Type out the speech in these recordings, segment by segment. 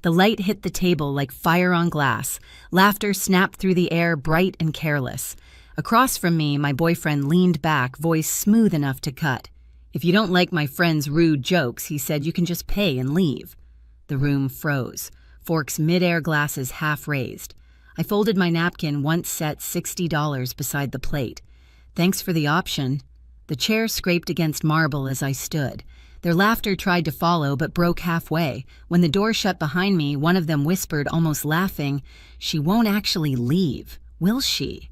The light hit the table like fire on glass. Laughter snapped through the air, bright and careless. Across from me, my boyfriend leaned back, voice smooth enough to cut. "If you don't like my friend's rude jokes," he said, "you can just pay and leave." The room froze, forks mid-air, glasses half raised. I folded my napkin, once set $60 beside the plate. "Thanks for the option." The chair scraped against marble as I stood. Their laughter tried to follow but broke halfway. When the door shut behind me, one of them whispered, almost laughing, "She won't actually leave, will she?"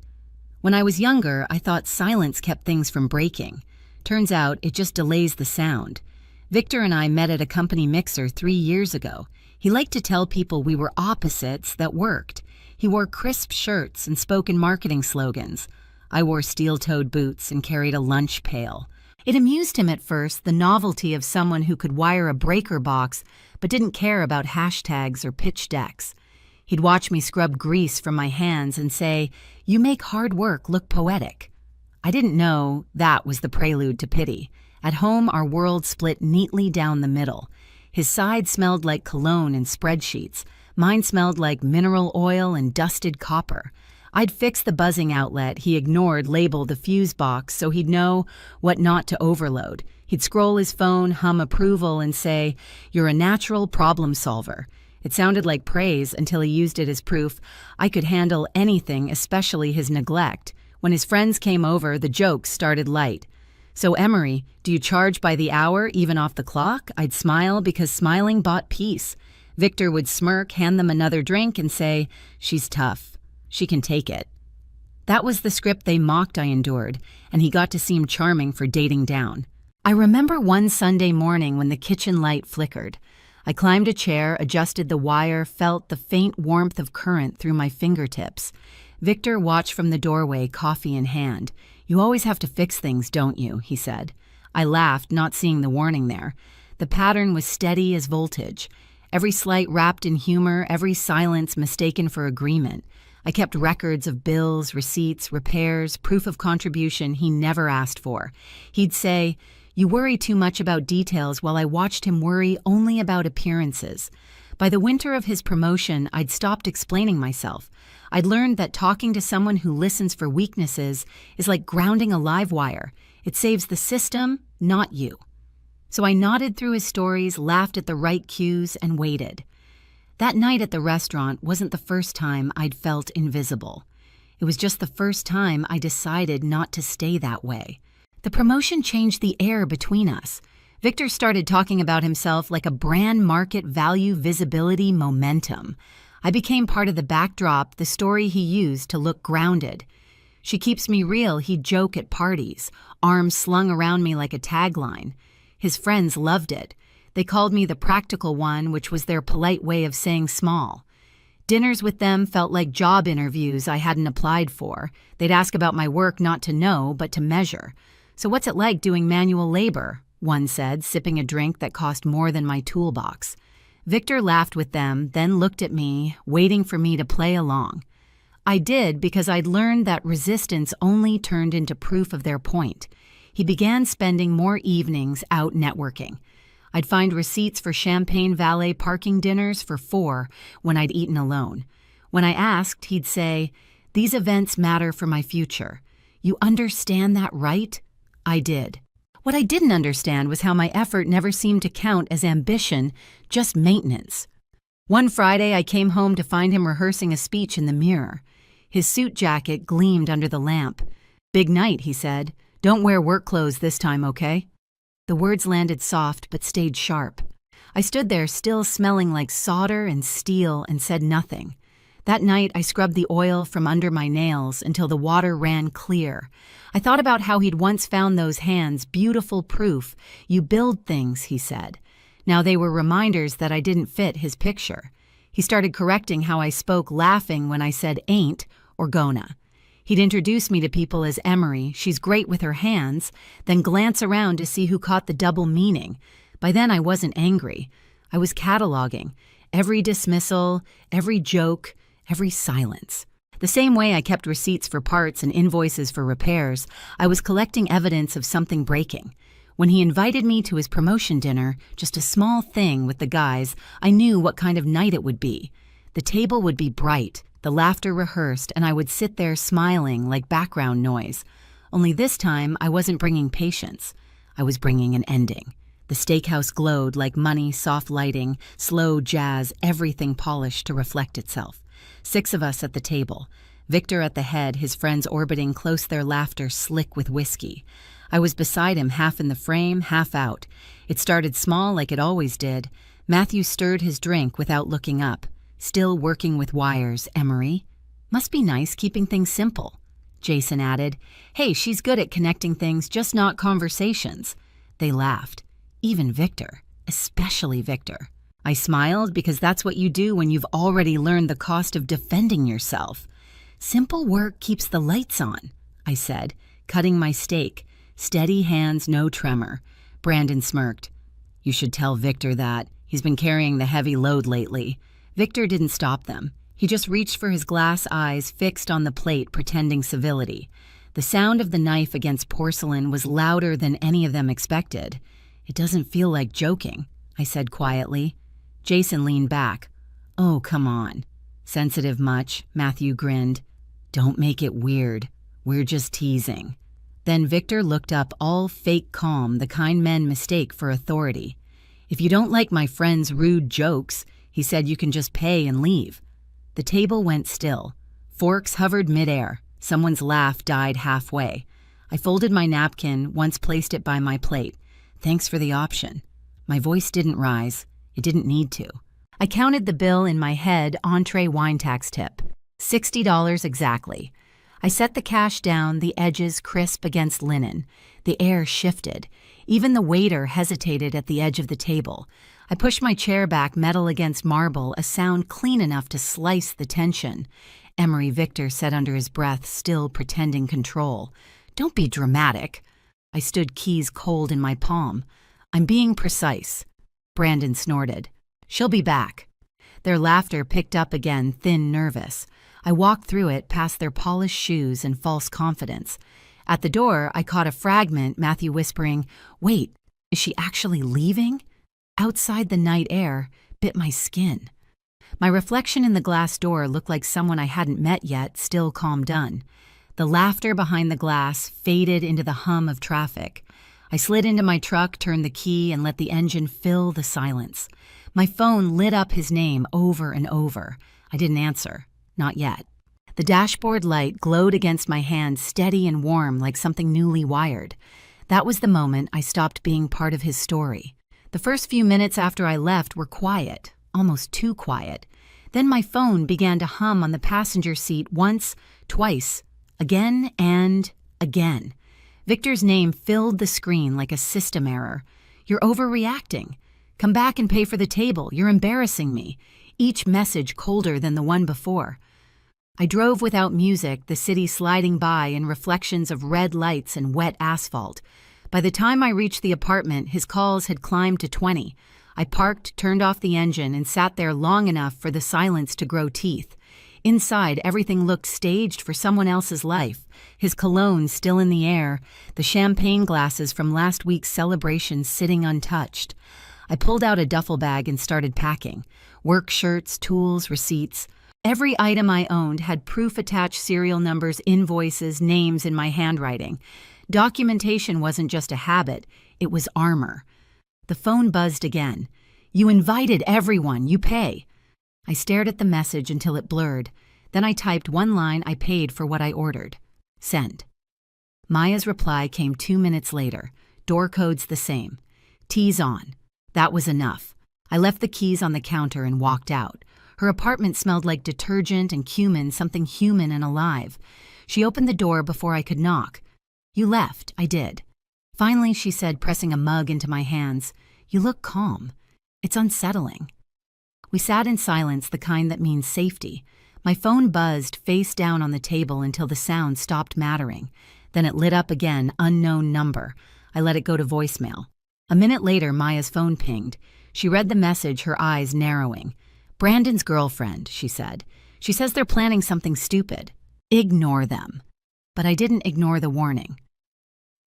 When I was younger, I thought silence kept things from breaking. Turns out it just delays the sound. Victor and I met at a company mixer 3 years ago. He liked to tell people we were opposites that worked. He wore crisp shirts and spoke in marketing slogans. I wore steel-toed boots and carried a lunch pail. It amused him at first, the novelty of someone who could wire a breaker box but didn't care about hashtags or pitch decks. He'd watch me scrub grease from my hands and say, "You make hard work look poetic." I didn't know that was the prelude to pity. At home, our world split neatly down the middle. His side smelled like cologne and spreadsheets. Mine smelled like mineral oil and dusted copper. I'd fix the buzzing outlet he ignored, label the fuse box so he'd know what not to overload. He'd scroll his phone, hum approval, and say, "You're a natural problem solver." It sounded like praise until he used it as proof I could handle anything, especially his neglect. When his friends came over, the jokes started light. "So Emery, do you charge by the hour, even off the clock?" I'd smile because smiling bought peace. Victor would smirk, hand them another drink, and say, "She's tough. She can take it." That was the script they mocked I endured, and he got to seem charming for dating down. I remember one Sunday morning when the kitchen light flickered. I climbed a chair, adjusted the wire, felt the faint warmth of current through my fingertips. Victor watched from the doorway, coffee in hand. "You always have to fix things, don't you?" he said. I laughed, not seeing the warning there. The pattern was steady as voltage. Every slight wrapped in humor, every silence mistaken for agreement. I kept records of bills, receipts, repairs, proof of contribution he never asked for. He'd say, "You worry too much about details," while I watched him worry only about appearances. By the winter of his promotion, I'd stopped explaining myself. I'd learned that talking to someone who listens for weaknesses is like grounding a live wire. It saves the system, not you. So I nodded through his stories, laughed at the right cues, and waited. That night at the restaurant wasn't the first time I'd felt invisible. It was just the first time I decided not to stay that way. The promotion changed the air between us. Victor started talking about himself like a brand, market value, visibility, momentum. I became part of the backdrop, the story he used to look grounded. "She keeps me real," he'd joke at parties, arms slung around me like a tagline. His friends loved it. They called me the practical one, which was their polite way of saying small. Dinners with them felt like job interviews I hadn't applied for. They'd ask about my work not to know, but to measure. "So what's it like doing manual labor?" one said, sipping a drink that cost more than my toolbox. Victor laughed with them, then looked at me, waiting for me to play along. I did because I'd learned that resistance only turned into proof of their point. He began spending more evenings out networking. I'd find receipts for Champagne Valet parking dinners for 4 when I'd eaten alone. When I asked, he'd say, "These events matter for my future. You understand that, right?" I did. What I didn't understand was how my effort never seemed to count as ambition, just maintenance. One Friday, I came home to find him rehearsing a speech in the mirror. His suit jacket gleamed under the lamp. "Big night," he said. "Don't wear work clothes this time, okay?" The words landed soft but stayed sharp. I stood there still smelling like solder and steel and said nothing. That night, I scrubbed the oil from under my nails until the water ran clear. I thought about how he'd once found those hands, beautiful proof. "You build things," he said. Now they were reminders that I didn't fit his picture. He started correcting how I spoke, laughing when I said ain't or gonna. He'd introduce me to people as Emery, "She's great with her hands," then glance around to see who caught the double meaning. By then I wasn't angry. I was cataloging every dismissal, every joke, every silence. The same way I kept receipts for parts and invoices for repairs, I was collecting evidence of something breaking. When he invited me to his promotion dinner, just a small thing with the guys, I knew what kind of night it would be. The table would be bright, the laughter rehearsed, and I would sit there smiling like background noise. Only this time, I wasn't bringing patience. I was bringing an ending. The steakhouse glowed like money, soft lighting, slow jazz, everything polished to reflect itself. 6 of us at the table. Victor at the head, his friends orbiting close, their laughter slick with whiskey. I was beside him, half in the frame, half out. It started small like it always did. Matthew stirred his drink without looking up. Still working with wires, Emery. Must be nice keeping things simple. Jason added, Hey, she's good at connecting things, just not conversations. They laughed. Even Victor. Especially Victor. I smiled because that's what you do when you've already learned the cost of defending yourself. Simple work keeps the lights on, I said, cutting my steak. Steady hands, no tremor. Brandon smirked. You should tell Victor that. He's been carrying the heavy load lately. Victor didn't stop them. He just reached for his glass eyes fixed on the plate, pretending civility. The sound of the knife against porcelain was louder than any of them expected. It doesn't feel like joking, I said quietly. Jason leaned back. Oh, come on. Sensitive much? Matthew grinned. Don't make it weird. We're just teasing. Then Victor looked up, all fake calm, the kind men mistake for authority. If you don't like my friend's rude jokes, he said, you can just pay and leave. The table went still. Forks hovered midair. Someone's laugh died halfway. I folded my napkin, once placed it by my plate. Thanks for the option. My voice didn't rise. It didn't need to. I counted the bill in my head, entree wine tax tip. $60 exactly. I set the cash down, the edges crisp against linen. The air shifted. Even the waiter hesitated at the edge of the table. I pushed my chair back, metal against marble, a sound clean enough to slice the tension. Emery Victor said under his breath, still pretending control. Don't be dramatic. I stood, keys cold in my palm. I'm being precise. Brandon snorted. She'll be back. Their laughter picked up again, thin, nervous. I walked through it, past their polished shoes and false confidence. At the door, I caught a fragment, Matthew whispering, Wait, is she actually leaving? Outside the night air bit my skin. My reflection in the glass door looked like someone I hadn't met yet, still calm done. The laughter behind the glass faded into the hum of traffic. I slid into my truck, turned the key, and let the engine fill the silence. My phone lit up his name over and over. I didn't answer. Not yet. The dashboard light glowed against my hand, steady and warm like something newly wired. That was the moment I stopped being part of his story. The first few minutes after I left were quiet, almost too quiet. Then my phone began to hum on the passenger seat once, twice, again and again. Victor's name filled the screen like a system error. You're overreacting. Come back and pay for the table. You're embarrassing me. Each message colder than the one before. I drove without music, the city sliding by in reflections of red lights and wet asphalt. By the time I reached the apartment, his calls had climbed to 20. I parked, turned off the engine, and sat there long enough for the silence to grow teeth. Inside, everything looked staged for someone else's life. His cologne still in the air, the champagne glasses from last week's celebration sitting untouched. I pulled out a duffel bag and started packing. Work shirts, tools, receipts. Every item I owned had proof-attached serial numbers, invoices, names in my handwriting. Documentation wasn't just a habit, it was armor. The phone buzzed again. You invited everyone, you pay. I stared at the message until it blurred. Then I typed one line, I paid for what I ordered. Send. Maya's reply came 2 minutes later. Door code's the same. T's on. That was enough. I left the keys on the counter and walked out. Her apartment smelled like detergent and cumin, something human and alive. She opened the door before I could knock. You left. I did. Finally, she said, pressing a mug into my hands, You look calm. It's unsettling. We sat in silence, the kind that means safety. My phone buzzed face down on the table until the sound stopped mattering. Then it lit up again, unknown number. I let it go to voicemail. A minute later, Maya's phone pinged. She read the message, her eyes narrowing. Brandon's girlfriend, she said. She says they're planning something stupid. Ignore them. But I didn't ignore the warning.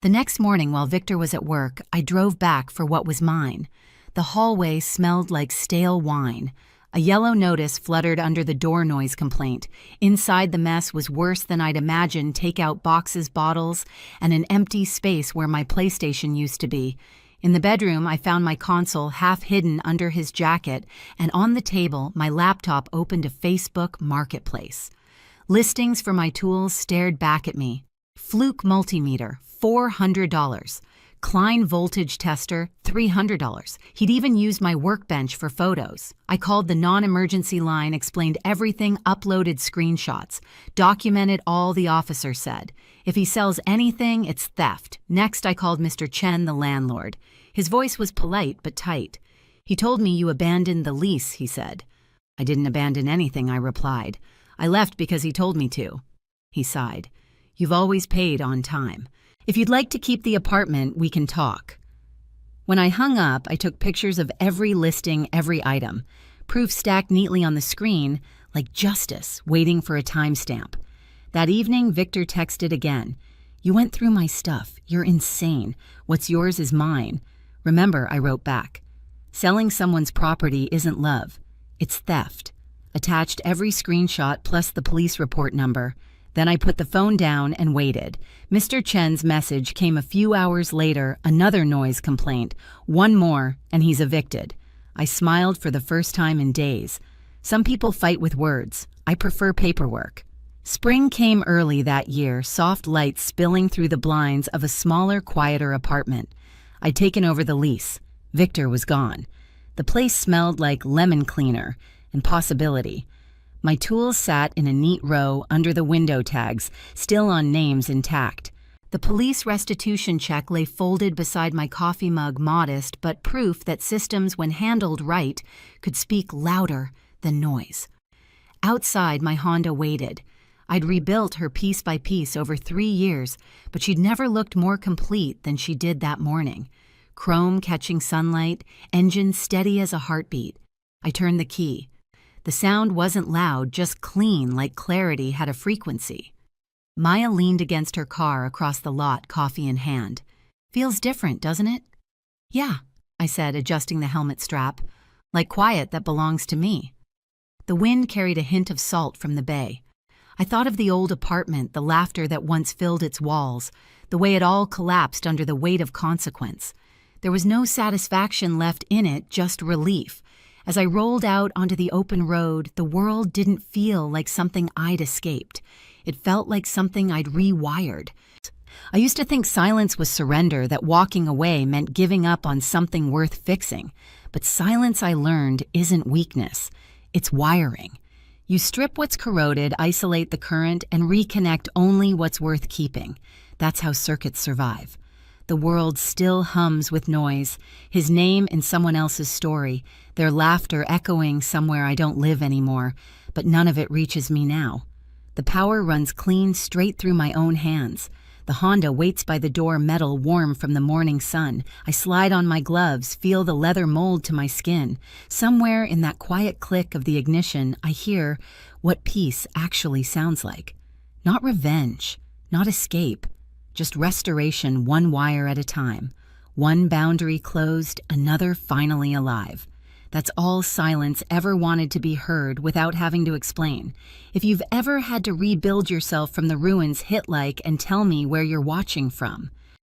The next morning, while Victor was at work, I drove back for what was mine. The hallway smelled like stale wine. A yellow notice fluttered under the door noise complaint. Inside, the mess was worse than I'd imagined: takeout boxes, bottles, and an empty space where my PlayStation used to be. In the bedroom, I found my console half hidden under his jacket, and on the table, my laptop opened to Facebook Marketplace. Listings for my tools stared back at me. Fluke multimeter, $400. Klein voltage tester, $300. He'd even used my workbench for photos. I called the non-emergency line, explained everything, uploaded screenshots, documented all the officer said. If he sells anything, it's theft. Next, I called Mr. Chen, the landlord. His voice was polite but tight. He told me, "You abandoned the lease," he said. "I didn't abandon anything," I replied. "I left because he told me to." He sighed. "You've always paid on time. If you'd like to keep the apartment, we can talk." When I hung up, I took pictures of every listing, every item. Proof stacked neatly on the screen, like justice waiting for a timestamp. That evening, Victor texted again. "You went through my stuff. You're insane. What's yours is mine." "Remember," I wrote back, "selling someone's property isn't love. It's theft." Attached every screenshot plus the police report number. Then I put the phone down and waited. Mr. Chen's message came a few hours later, another noise complaint. One more, and he's evicted. I smiled for the first time in days. Some people fight with words. I prefer paperwork. Spring came early that year, soft light spilling through the blinds of a smaller, quieter apartment. I'd taken over the lease. Victor was gone. The place smelled like lemon cleaner and possibility. My tools sat in a neat row under the window tags, still on names intact. The police restitution check lay folded beside my coffee mug, modest, but proof that systems, when handled right, could speak louder than noise. Outside, my Honda waited. I'd rebuilt her piece by piece over 3 years, but she'd never looked more complete than she did that morning. Chrome catching sunlight, engine steady as a heartbeat. I turned the key. The sound wasn't loud, just clean, like clarity had a frequency. Maya leaned against her car across the lot, coffee in hand. "Feels different, doesn't it?" "Yeah," I said, adjusting the helmet strap. "Like quiet that belongs to me." The wind carried a hint of salt from the bay. I thought of the old apartment, the laughter that once filled its walls, the way it all collapsed under the weight of consequence. There was no satisfaction left in it, just relief. As I rolled out onto the open road, the world didn't feel like something I'd escaped. It felt like something I'd rewired. I used to think silence was surrender, that walking away meant giving up on something worth fixing. But silence, I learned, isn't weakness. It's wiring. You strip what's corroded, isolate the current, and reconnect only what's worth keeping. That's how circuits survive. The world still hums with noise, his name in someone else's story, their laughter echoing somewhere I don't live anymore, but none of it reaches me now. The power runs clean straight through my own hands. The Honda waits by the door, metal warm from the morning sun. I slide on my gloves, feel the leather mold to my skin. Somewhere in that quiet click of the ignition, I hear what peace actually sounds like. Not revenge, not escape. Just restoration, one wire at a time. One boundary closed, another finally alive. That's all silence ever wanted to be heard without having to explain. If you've ever had to rebuild yourself from the ruins, hit like and tell me where you're watching from.